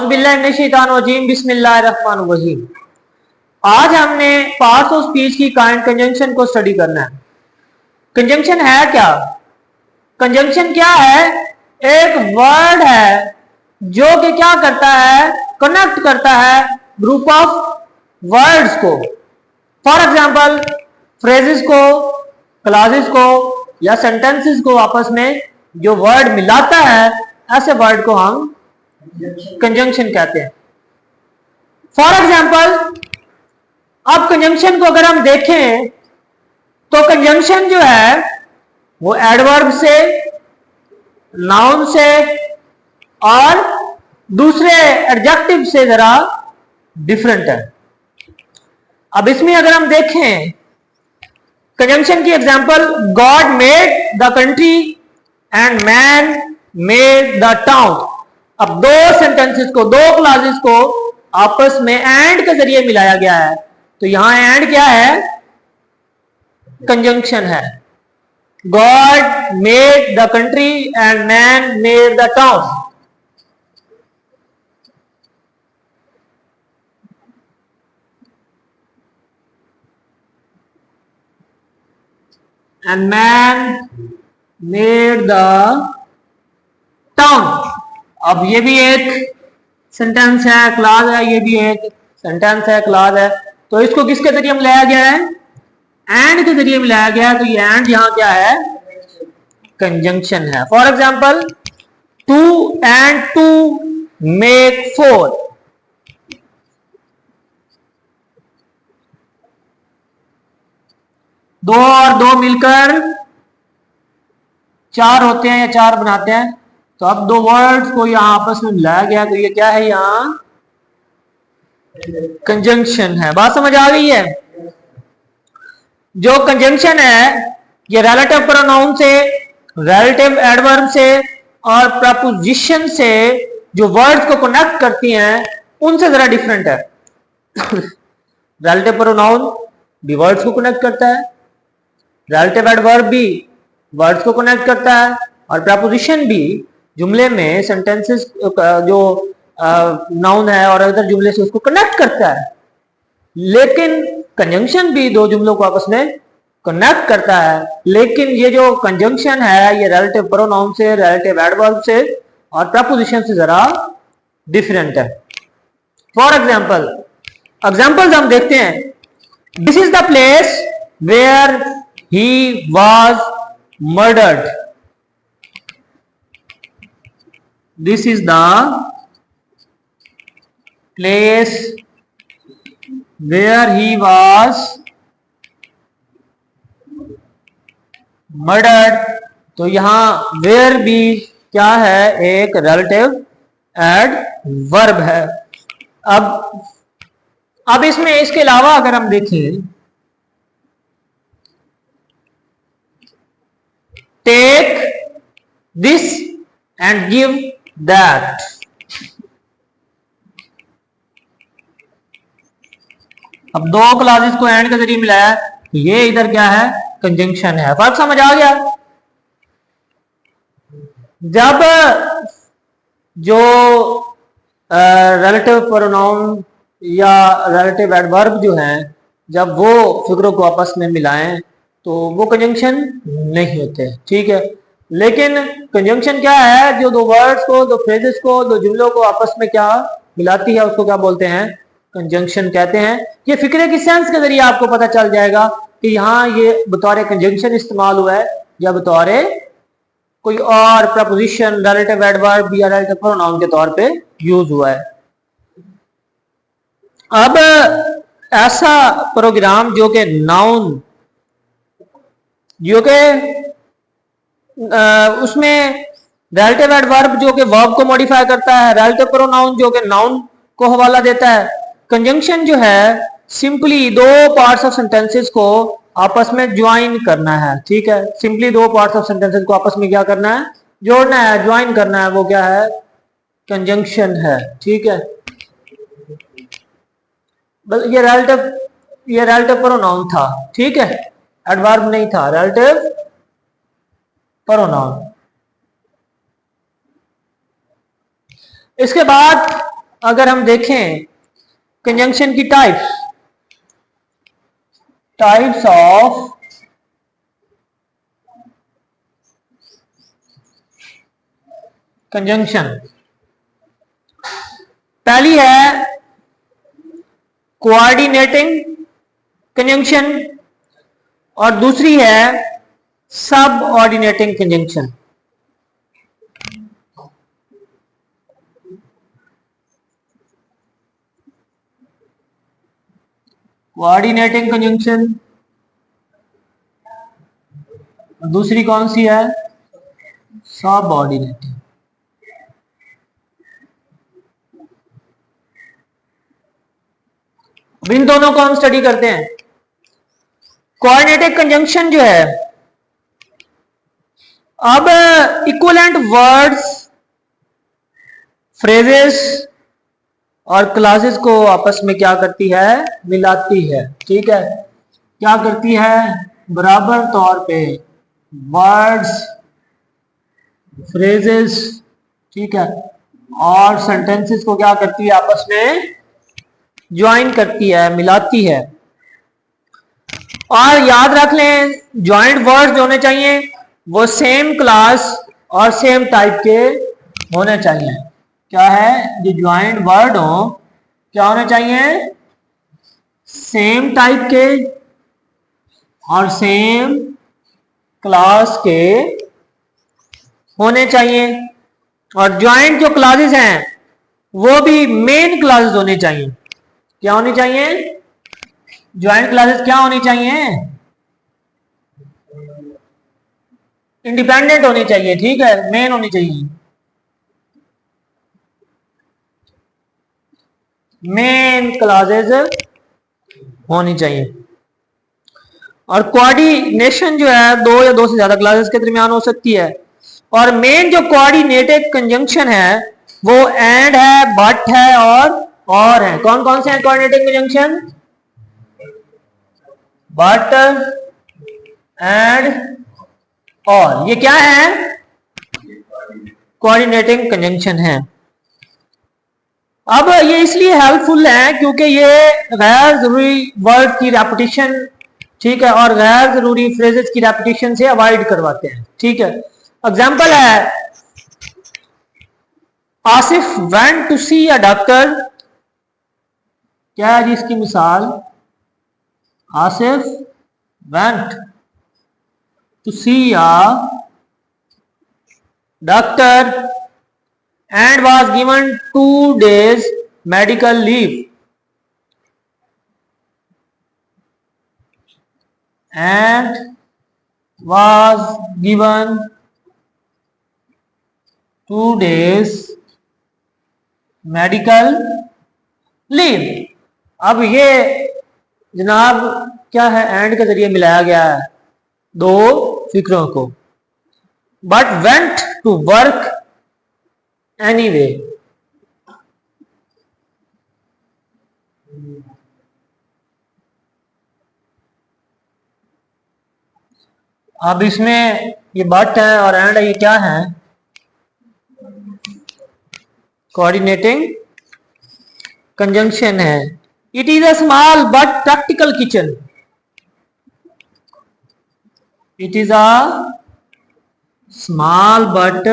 औज़ुबिल्लाहिमिनश्शैतानिर्रजीम बिस्मिल्लाहिर्रहमानिर्रहीम। आज हमने पार्ट्स ऑफ स्पीच की काइंड कंजंक्शन को स्टडी करना है। कंजंक्शन है क्या? कंजंक्शन क्या है? एक वर्ड है जो कि क्या करता है, कनेक्ट करता है ग्रुप ऑफ वर्ड्स को। फॉर एग्जाम्पल फ्रेजेस को, क्लॉजेस को या सेंटेंसेस को आपस में जो वर्ड मिलाता है, ऐसे वर्ड को हम कंजंक्शन कहते हैं। फॉर एग्जाम्पल अब कंजंक्शन को अगर हम देखें तो कंजंक्शन जो है वो एडवर्ब से, नाउन से और दूसरे एडजेक्टिव से जरा डिफरेंट है। अब इसमें अगर हम देखें कंजंक्शन की example, God made the country and man made the town. अब दो सेंटेंसेस को, दो क्लॉजेस को आपस में एंड के जरिए मिलाया गया है, तो यहां एंड क्या है? कंजंक्शन है। God made the country and man made the town. And man made the town. अब ये भी एक सेंटेंस है, क्लॉज है, ये भी एक सेंटेंस है, क्लॉज है। तो इसको किसके जरिए मिलाया गया है? एंड के जरिए मिलाया गया है। तो ये एंड यहां क्या है? कंजंक्शन है। For example, two and two make four. दो और दो मिलकर चार होते हैं या चार बनाते हैं। तो अब दो वर्ड्स को यहां आपस में मिलाया गया, तो ये क्या है? यहां कंजंक्शन है। बात समझ आ गई है? जो कंजंक्शन है ये रिलेटिव प्रोनाउन से, रिलेटिव एडवर्ब से और प्रपोजिशन से जो वर्ड्स को कनेक्ट करती हैं उनसे जरा डिफरेंट है। रिलेटिव प्रोनाउन भी वर्ड्स को कनेक्ट करता है, रिलेटिव एडवर्ब भी वर्ड्स को कनेक्ट करता है और प्रपोजिशन भी जुमले में सेंटेंसेस जो नाउन है और अदर जुमले से उसको कनेक्ट करता है। लेकिन कंजंक्शन भी दो जुमलों को आपस में कनेक्ट करता है, लेकिन ये जो कंजंक्शन है ये रिलेटिव प्रोनाउन से, रिलेटिव एडवर्ब से और प्रपोजिशन से जरा डिफरेंट है। फॉर एग्जाम्पल, एग्जाम्पल्स हम देखते हैं। This is the place where he was murdered. This is the place where he was murdered। तो यहां where भी क्या है? एक relative adverb है। अब इसमें इसके अलावा अगर हम देखें, take this and give that। अब दो क्लॉजेस को एंड के जरिए मिलाया, तो ये इधर क्या है? कंजंक्शन है। फर्क समझ आ गया? जब जो रिलेटिव प्रोनाउन या रिलेटिव एडवर्ब जो हैं, जब वो फिगरों को आपस में मिलाएं तो वो कंजंक्शन नहीं होते, ठीक है। लेकिन कंजंक्शन क्या है? जो दो वर्ड्स को, दो फ्रेजेस को, दो जुमलों को आपस में क्या मिलाती है, उसको क्या बोलते हैं? कंजंक्शन कहते हैं। ये फिक्रे की सेंस के जरिए आपको पता चल जाएगा कि यहाँ ये बतौर कंजंक्शन इस्तेमाल हुआ है या बतौर कोई और प्रपोजिशन, रिलेटिव एडवर्ब या रिलेटिव प्रोनाउन के तौर पे यूज हुआ है। अब ऐसा प्रोग्राम जो कि नाउन, जो कि उसमें रिलेटिव एडवर्ब जो कि वर्ब को मॉडिफाई करता है, रिलेटिव प्रोनाउन जो कि नाउन को हवाला देता है। कंजंक्शन जो है सिंपली दो पार्ट्स ऑफ सेंटेंसेस को आपस में ज्वाइन करना है, ठीक है। सिंपली दो पार्ट्स ऑफ सेंटेंसेस को आपस में क्या करना है? जोड़ना है, ज्वाइन करना है। वो क्या है? कंजंक्शन है, ठीक है। बस ये रिलेटिव प्रोनाउन था, ठीक है, एडवर्ब नहीं था, रिलेटिव प्रोनाउन। इसके बाद अगर हम देखें कंजंक्शन की टाइप्स ऑफ कंजंक्शन, पहली है कोऑर्डिनेटिंग कंजंक्शन और दूसरी है सब ऑर्डिनेटिंग कंजंक्शन। कोऑर्डिनेटिंग कंजंक्शन, दूसरी कौन सी है? सब ऑर्डिनेटिंग। इन दोनों को हम स्टडी करते हैं। कोऑर्डिनेटिंग कंजंक्शन जो है, अब इक्विवेलेंट वर्ड्स, फ्रेजेस और क्लासेस को आपस में क्या करती है? मिलाती है। ठीक है, क्या करती है? बराबर तौर पे वर्ड्स, फ्रेजेस, ठीक है, और सेंटेंसेस को क्या करती है? आपस में ज्वाइन करती है, मिलाती है। और याद रख लें, ज्वाइंट वर्ड्स होने चाहिए वो सेम क्लास और सेम टाइप के होने चाहिए। क्या है? जो ज्वाइंट वर्ड हो क्या होने चाहिए? सेम टाइप के और सेम क्लास के होने चाहिए। और ज्वाइंट जो क्लासेस हैं वो भी मेन क्लासेस होने चाहिए। क्या होनी चाहिए? ज्वाइंट क्लासेस क्या होनी चाहिए? इंडिपेंडेंट होनी चाहिए। ठीक है, मेन होनी चाहिए, मेन क्लासेस होनी चाहिए। और कोऑर्डिनेशन जो है दो या दो से ज्यादा क्लासेस के दरमियान हो सकती है। और मेन जो कोऑर्डिनेटेड कंजंक्शन है वो एंड है, बट है और है। कौन कौन से हैं कोऑर्डिनेटेड कंजंक्शन? बट, एंड, और। ये क्या है? कोऑर्डिनेटिंग कंजंक्शन है। अब ये इसलिए हेल्पफुल है क्योंकि ये गैर जरूरी वर्ड की रेपिटेशन, ठीक है, और गैर जरूरी फ्रेजेस की रेपिटेशन से अवॉइड करवाते हैं। ठीक है, एग्जांपल है Asif went to see a doctor. क्या है जी इसकी मिसाल? Asif went to see a doctor and was given 2 days medical leave and was given 2 days medical leave। अब ये जनाब क्या है? एंड के जरिए मिलाया गया है दो फिक्रों को। But went to work anyway. अब इसमें ये बट है और एंड है, ये क्या है? कोऑर्डिनेटिंग कंजंक्शन है। It is a small but practical kitchen. It is a small but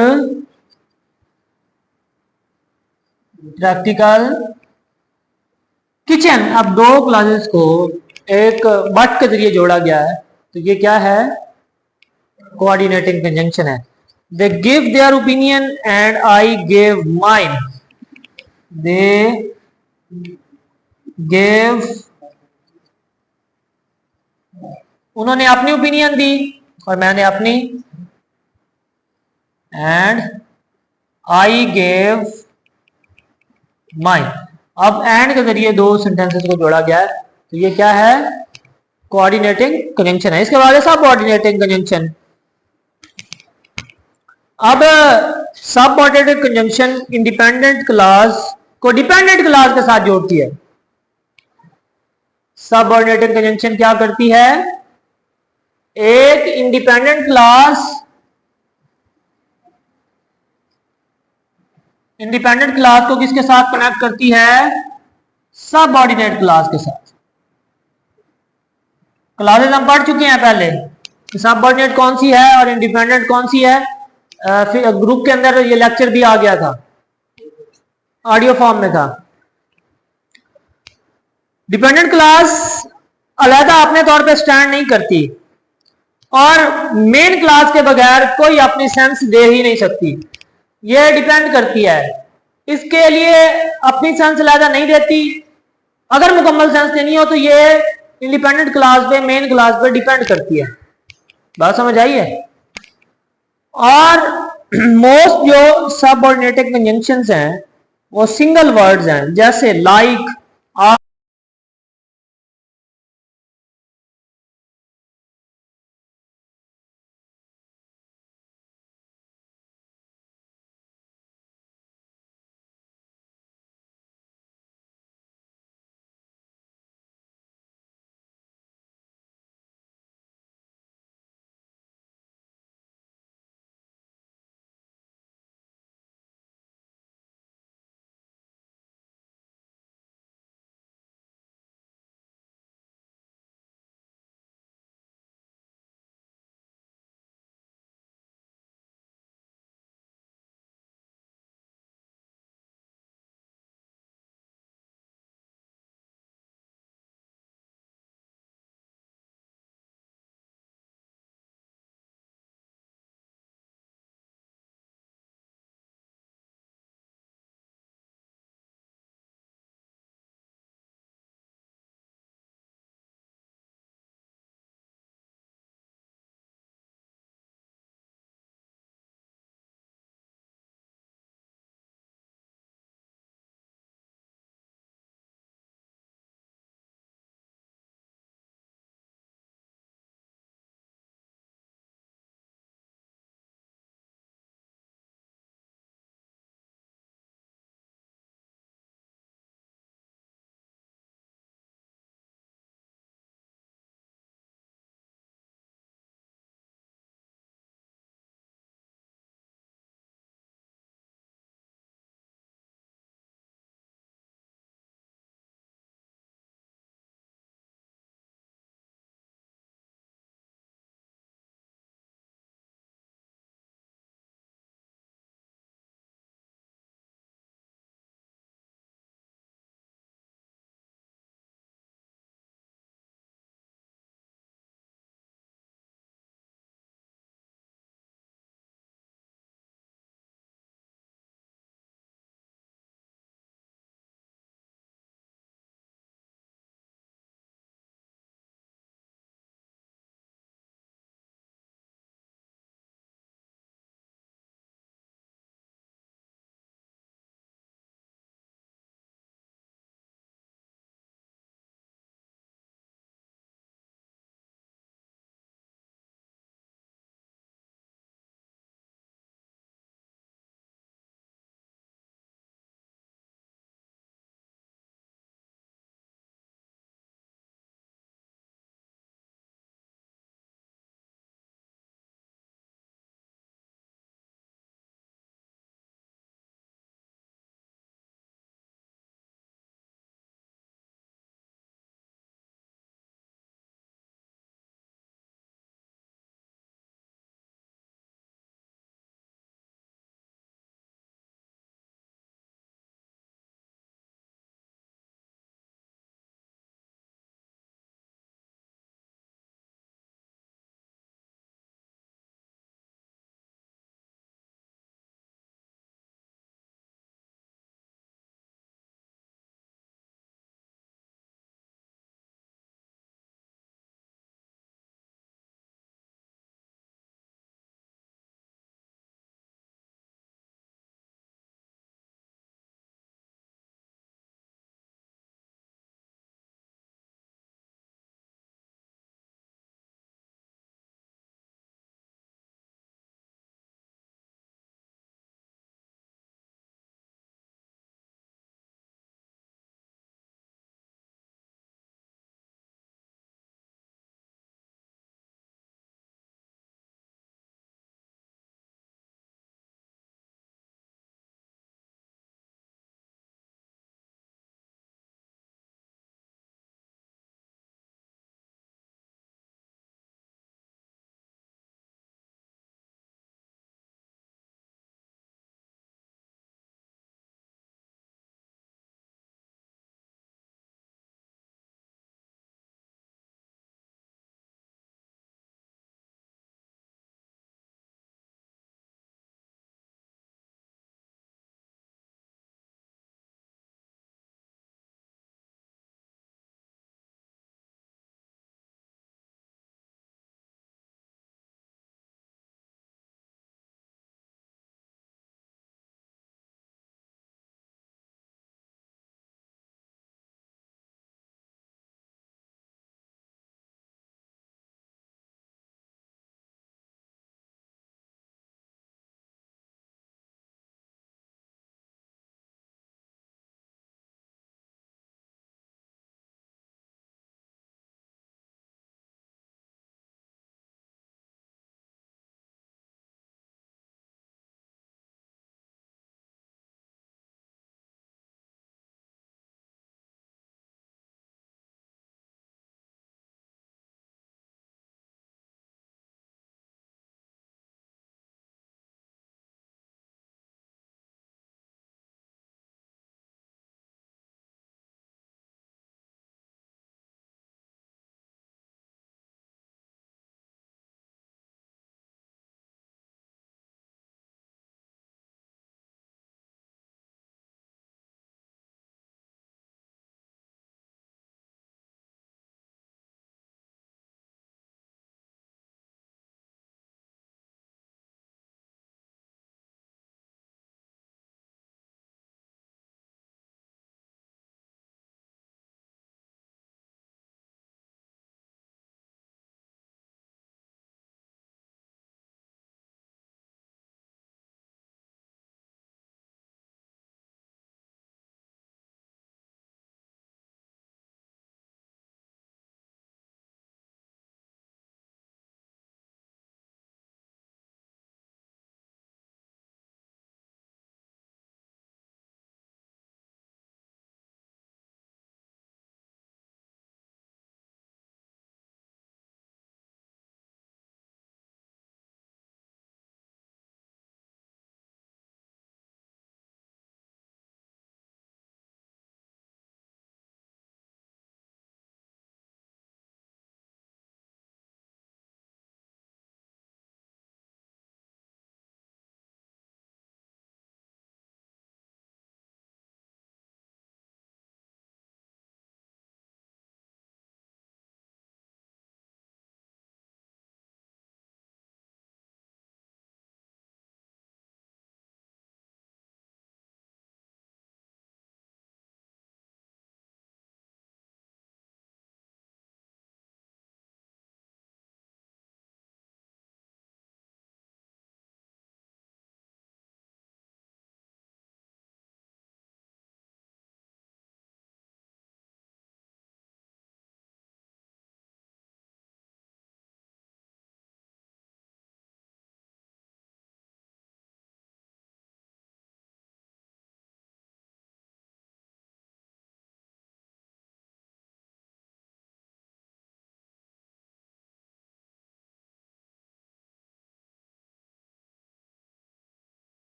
practical kitchen. अब दो क्लासेस को एक बट के जरिए जोड़ा गया है, तो ये क्या है? कोऑर्डिनेटिंग कंजंक्शन है। They give their opinion and I gave mine. They gave, उन्होंने अपनी ओपिनियन दी और मैंने अपनी। And I gave mine. अब एंड के जरिए दो सेंटेंसेस को जोड़ा गया है, तो ये क्या है? कोऑर्डिनेटिंग कंजंक्शन है। इसके बाद है सब ऑर्डिनेटिंग कंजंक्शन। अब सब ऑर्डिनेटिंग कंजंक्शन इंडिपेंडेंट क्लास को डिपेंडेंट क्लास के साथ जोड़ती है। सब ऑर्डिनेटिंग कंजंक्शन क्या करती है? एक इंडिपेंडेंट क्लास इंडिपेंडेंट क्लास को किसके साथ कनेक्ट करती है? सबऑर्डिनेट क्लास के साथ। क्लासेस हम पढ़ चुके हैं पहले, सबऑर्डिनेट कौन सी है और इंडिपेंडेंट कौन सी है। फिर ग्रुप के अंदर ये लेक्चर भी आ गया था, ऑडियो फॉर्म में था। डिपेंडेंट क्लास अलहदा अपने तौर पे स्टैंड नहीं करती और मेन क्लास के बगैर कोई अपनी सेंस दे ही नहीं सकती। ये डिपेंड करती है, इसके लिए अपनी सेंस अलहदा नहीं देती। अगर मुकम्मल सेंस देनी हो तो ये इंडिपेंडेंट क्लास पे, मेन क्लास पे डिपेंड करती है। बात समझ आई है? और मोस्ट जो सबऑर्डिनेटेड कंजंक्शंस हैं वो सिंगल वर्ड्स हैं, जैसे लाइक,